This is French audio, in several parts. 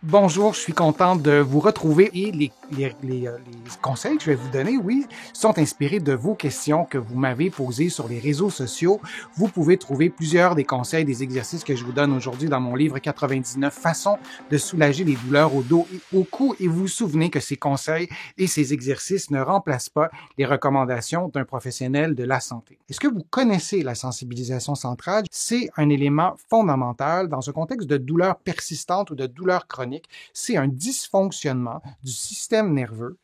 Bonjour, je suis content de vous retrouver et les conseils que je vais vous donner, oui, sont inspirés de vos questions que vous m'avez posées sur les réseaux sociaux. Vous pouvez trouver plusieurs des conseils, des exercices que je vous donne aujourd'hui dans mon livre 99 façons de soulager les douleurs au dos et au cou. Et vous vous souvenez que ces conseils et ces exercices ne remplacent pas les recommandations d'un professionnel de la santé. Est-ce que vous connaissez la sensibilisation centrale? C'est un élément fondamental dans un contexte de douleur persistante ou de douleur chronique. C'est un dysfonctionnement du système nerveux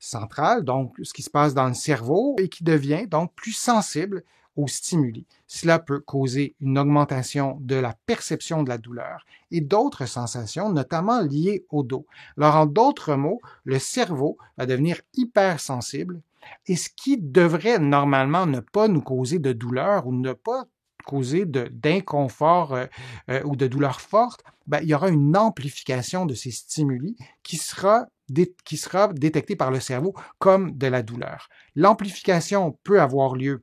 central, donc ce qui se passe dans le cerveau et qui devient donc plus sensible aux stimuli. Cela peut causer une augmentation de la perception de la douleur et d'autres sensations, notamment liées au dos. Alors, en d'autres mots, le cerveau va devenir hypersensible et ce qui devrait normalement ne pas nous causer de douleur ou ne pas causer d'inconfort ou de douleur forte, ben, il y aura une amplification de ces stimuli qui sera détectée par le cerveau comme de la douleur. L'amplification peut avoir lieu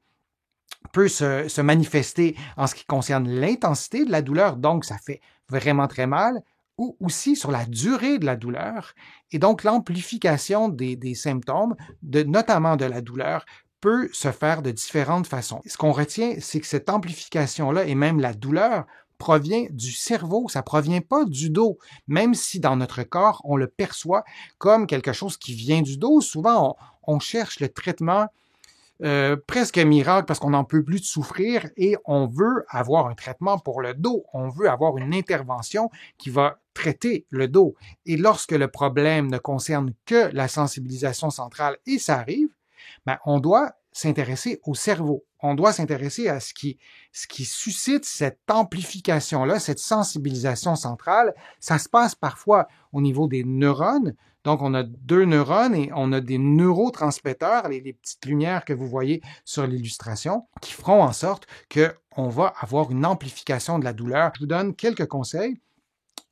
peut se manifester en ce qui concerne l'intensité de la douleur, donc ça fait vraiment très mal, ou aussi sur la durée de la douleur, et donc l'amplification des symptômes, notamment de la douleur, peut se faire de différentes façons. Ce qu'on retient, c'est que cette amplification-là, et même la douleur, provient du cerveau, ça provient pas du dos, même si dans notre corps, on le perçoit comme quelque chose qui vient du dos. Souvent, on cherche le traitement presque miracle parce qu'on n'en peut plus de souffrir et on veut avoir un traitement pour le dos. On veut avoir une intervention qui va traiter le dos. Et lorsque le problème ne concerne que la sensibilisation centrale, et ça arrive, ben, on doit s'intéresser au cerveau. On doit s'intéresser à ce qui suscite cette amplification-là, cette sensibilisation centrale. Ça se passe parfois au niveau des neurones. Donc, on a deux neurones et on a des neurotransmetteurs, les petites lumières que vous voyez sur l'illustration, qui feront en sorte qu'on va avoir une amplification de la douleur. Je vous donne quelques conseils.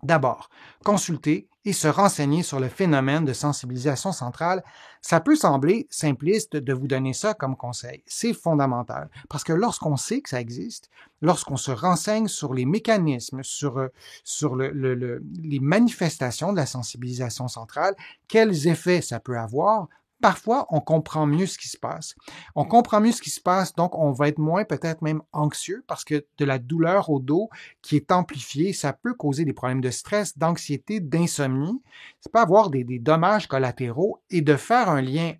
D'abord, consulter et se renseigner sur le phénomène de sensibilisation centrale. Ça peut sembler simpliste de vous donner ça comme conseil. C'est fondamental parce que lorsqu'on sait que ça existe, lorsqu'on se renseigne sur les mécanismes, sur les manifestations de la sensibilisation centrale, quels effets ça peut avoir, parfois, on comprend mieux ce qui se passe. On comprend mieux ce qui se passe, donc on va être moins peut-être même anxieux parce que de la douleur au dos qui est amplifiée, ça peut causer des problèmes de stress, d'anxiété, d'insomnie. Ça peut avoir des dommages collatéraux et de faire un lien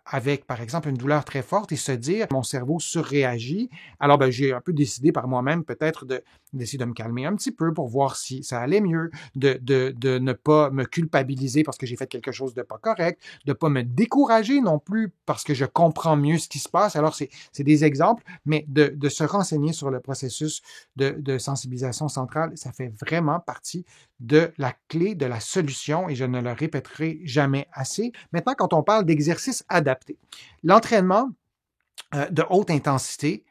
avec, par exemple, une douleur très forte et se dire mon cerveau surréagit. Alors, ben, j'ai un peu décidé par moi-même peut-être d'essayer de me calmer un petit peu pour voir si ça allait mieux, de ne pas me culpabiliser parce que j'ai fait quelque chose de pas correct, de pas me décourager non plus parce que je comprends mieux ce qui se passe. Alors, c'est des exemples, mais de se renseigner sur le processus de sensibilisation centrale, ça fait vraiment partie de la clé de la solution et je ne le répéterai jamais assez. Maintenant, quand on parle d'exercices adaptés, l'entraînement de haute intensité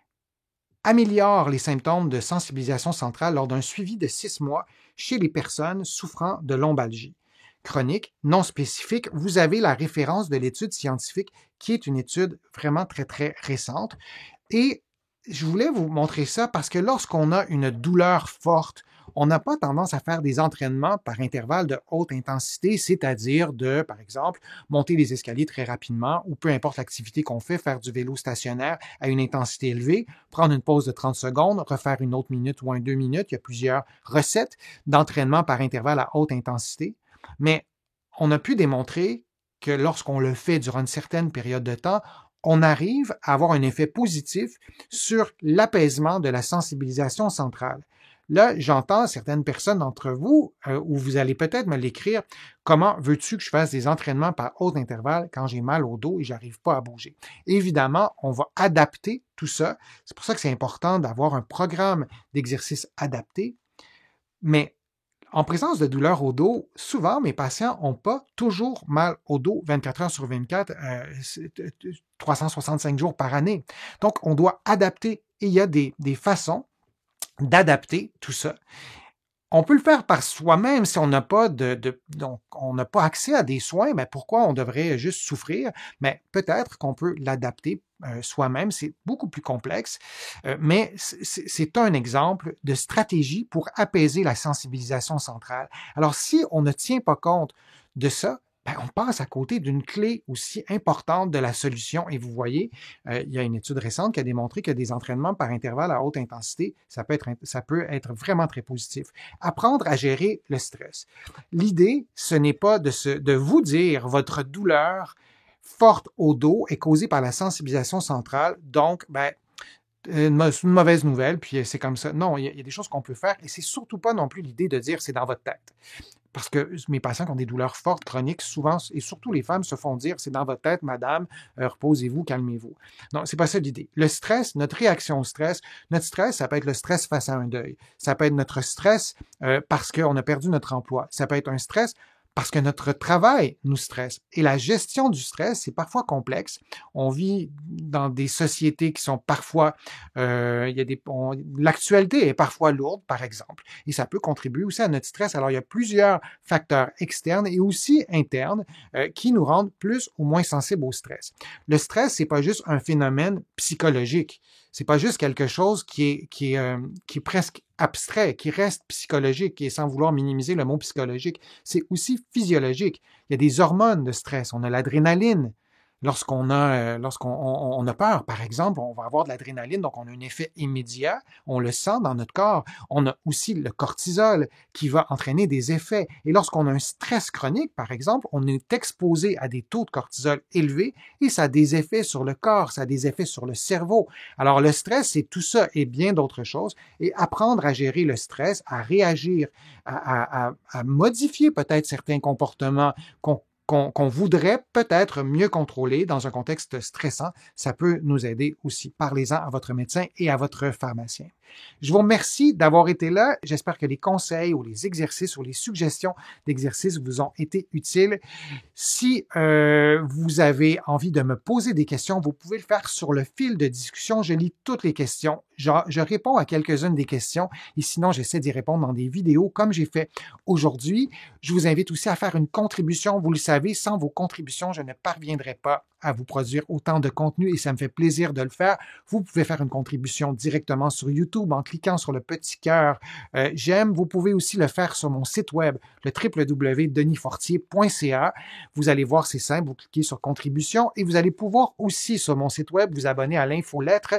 améliore les symptômes de sensibilisation centrale lors d'un suivi de 6 mois chez les personnes souffrant de lombalgie chronique non spécifique. Vous avez la référence de l'étude scientifique qui est une étude vraiment très, très récente. Et je voulais vous montrer ça parce que lorsqu'on a une douleur forte, on n'a pas tendance à faire des entraînements par intervalle de haute intensité, c'est-à-dire de, par exemple, monter les escaliers très rapidement ou peu importe l'activité qu'on fait, faire du vélo stationnaire à une intensité élevée, prendre une pause de 30 secondes, refaire une autre minute ou 2 minutes. Il y a plusieurs recettes d'entraînement par intervalle à haute intensité. Mais on a pu démontrer que lorsqu'on le fait durant une certaine période de temps, on arrive à avoir un effet positif sur l'apaisement de la sensibilisation centrale. Là, j'entends certaines personnes d'entre vous, où vous allez peut-être me l'écrire, comment veux-tu que je fasse des entraînements par haut intervalle quand j'ai mal au dos et j'arrive pas à bouger? Évidemment, on va adapter tout ça. C'est pour ça que c'est important d'avoir un programme d'exercice adapté. Mais en présence de douleurs au dos, souvent, mes patients n'ont pas toujours mal au dos 24 heures sur 24, 365 jours par année. Donc, on doit adapter et il y a des façons d'adapter tout ça. On peut le faire par soi-même si on n'a pas donc on n'a pas accès à des soins, mais pourquoi on devrait juste souffrir? Mais peut-être qu'on peut l'adapter soi-même, c'est beaucoup plus complexe, mais c'est un exemple de stratégie pour apaiser la sensibilisation centrale. Alors, si on ne tient pas compte de ça, ben, on passe à côté d'une clé aussi importante de la solution. Et vous voyez, il y a une étude récente qui a démontré que des entraînements par intervalle à haute intensité, ça peut être vraiment très positif. Apprendre à gérer le stress. L'idée, ce n'est pas de vous dire votre douleur forte au dos est causée par la sensibilisation centrale, donc, ben, c'est une mauvaise nouvelle, puis c'est comme ça. Non, il y a des choses qu'on peut faire, et c'est surtout pas non plus l'idée de dire c'est dans votre tête. Parce que mes patients qui ont des douleurs fortes, chroniques, souvent, et surtout les femmes, se font dire c'est dans votre tête, madame, reposez-vous, calmez-vous. Non, c'est pas ça l'idée. Le stress, notre réaction au stress, notre stress, ça peut être le stress face à un deuil. Ça peut être notre stress parce qu'on a perdu notre emploi. Ça peut être un stress parce que notre travail nous stresse. Et la gestion du stress, c'est parfois complexe. On vit dans des sociétés qui sont parfois, l'actualité est parfois lourde, par exemple, et ça peut contribuer aussi à notre stress. Alors, il y a plusieurs facteurs externes et aussi internes qui nous rendent plus ou moins sensibles au stress. Le stress, c'est pas juste un phénomène psychologique. C'est pas juste quelque chose qui est presque abstrait, qui reste psychologique, et sans vouloir minimiser le mot psychologique, c'est aussi physiologique. Il y a des hormones de stress. On a l'adrénaline. Lorsqu'on a peur, par exemple, on va avoir de l'adrénaline, donc on a un effet immédiat, on le sent dans notre corps. On a aussi le cortisol qui va entraîner des effets. Et lorsqu'on a un stress chronique, par exemple, on est exposé à des taux de cortisol élevés et ça a des effets sur le corps, ça a des effets sur le cerveau. Alors le stress, c'est tout ça et bien d'autres choses. Et apprendre à gérer le stress, à réagir, à modifier peut-être certains comportements qu'on voudrait peut-être mieux contrôler dans un contexte stressant, ça peut nous aider aussi. Parlez-en à votre médecin et à votre pharmacien. Je vous remercie d'avoir été là. J'espère que les conseils ou les exercices ou les suggestions d'exercices vous ont été utiles. Si vous avez envie de me poser des questions, vous pouvez le faire sur le fil de discussion. Je lis toutes les questions. Je réponds à quelques-unes des questions et sinon, j'essaie d'y répondre dans des vidéos comme j'ai fait aujourd'hui. Je vous invite aussi à faire une contribution. Vous le savez, sans vos contributions, je ne parviendrai pas à vous produire autant de contenu et ça me fait plaisir de le faire. Vous pouvez faire une contribution directement sur YouTube en cliquant sur le petit cœur j'aime. Vous pouvez aussi le faire sur mon site web, le www.denisfortier.ca. Vous allez voir, c'est simple, vous cliquez sur contribution et vous allez pouvoir aussi sur mon site web vous abonner à l'infolettre.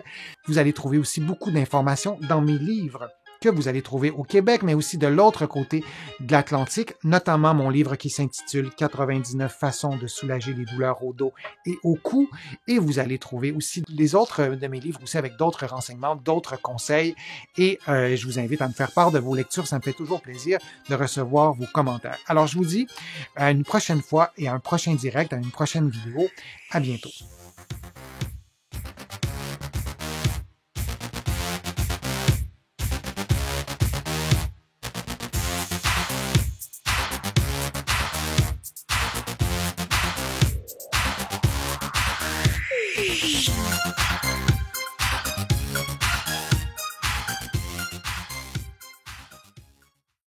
Vous allez trouver aussi beaucoup d'informations dans mes livres que vous allez trouver au Québec, mais aussi de l'autre côté de l'Atlantique, notamment mon livre qui s'intitule 99 façons de soulager les douleurs au dos et au cou. Et vous allez trouver aussi les autres de mes livres aussi avec d'autres renseignements, d'autres conseils. Et je vous invite à me faire part de vos lectures. Ça me fait toujours plaisir de recevoir vos commentaires. Alors, je vous dis à une prochaine fois et à un prochain direct, à une prochaine vidéo. À bientôt.